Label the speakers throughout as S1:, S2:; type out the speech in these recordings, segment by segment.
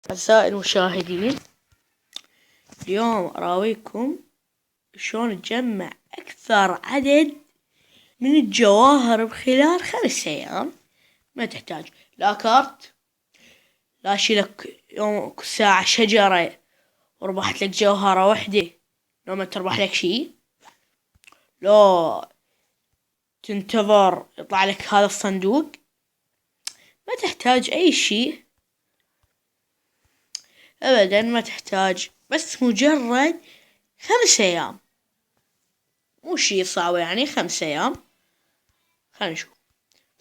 S1: أعزائي المشاهدين، اليوم أراويكم شلون نجمع أكثر عدد من الجواهر بخلال 5 أيام. ما تحتاج لا كارت، لا شيلك يوم كل ساعة شجرة وربحت لك جوهرة وحدة لو ما تربح لك شي، لو تنتظر يطلع لك هذا الصندوق. ما تحتاج أي شي أبدا، ما تحتاج، بس مجرد 5 أيام، مو شي صعب يعني. 5 أيام. خلينا نشوف.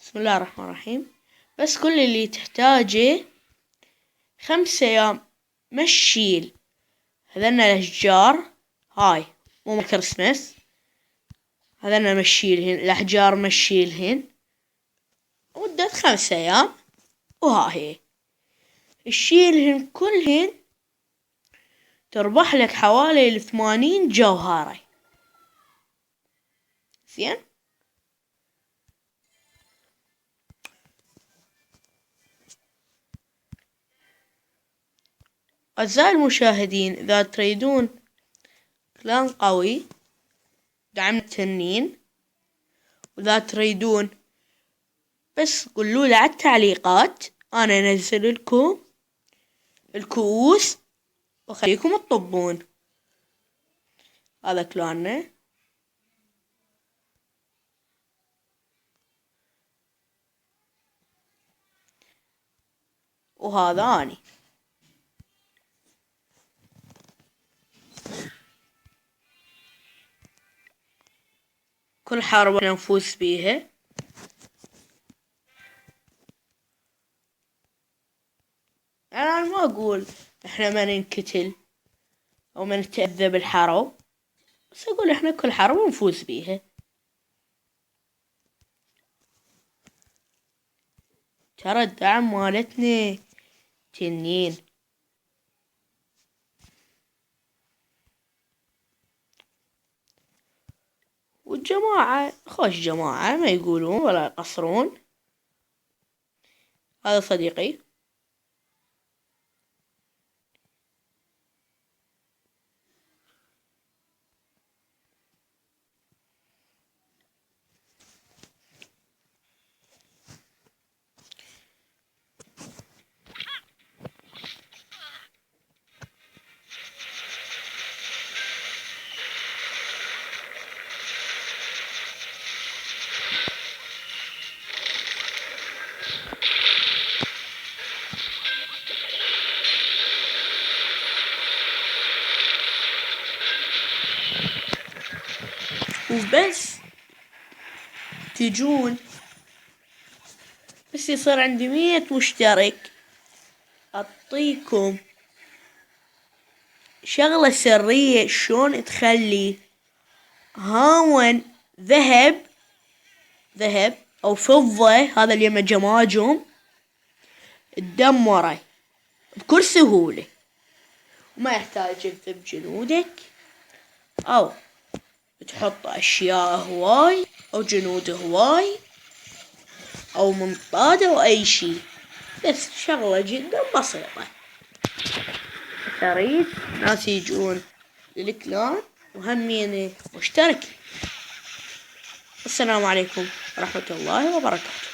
S1: بسم الله الرحمن الرحيم. بس كل اللي تحتاجه 5 أيام. مشيل هذنا الأشجار، هاي مو من كريسمس، هذنا مشيلهن الأحجار، مشيلهن مدة 5 أيام. وها هي تشيلهن كلهن، تربح لك حوالي 80 جوهرة. زين. أعزائي المشاهدين، إذا تريدون كلان قوي دعم التنين، وإذا تريدون بس قولولي على التعليقات، أنا أنزل لكم الكؤوس وخليكم تطبون. هذا كلاننا، وهذا أني. كل حرب نفوز بيها. أنا ما أقول إحنا ما ننقتل أو ما نتأذى بالحرب، بس أقول إحنا كل حرب نفوز بيها. ترى الدعم مالتنا تنين. والجماعة خوش جماعة، ما يقولون ولا يقصرون. هذا صديقي. وبس تجون، بس يصير عندي 100 مشترك، أعطيكم شغلة سرية شلون تخلي هاون ذهب أو فضة، هذا اللي يم جماجم، تدمره بكل سهولة، وما يحتاج تكتب جنودك أو تحط أشياء هواي أو جنود هواي أو منطاد أو أي شي، بس شغلة جدا بسيطة. تريد ناس يجون للكلان وهميني مشترك. السلام عليكم ورحمة الله وبركاته.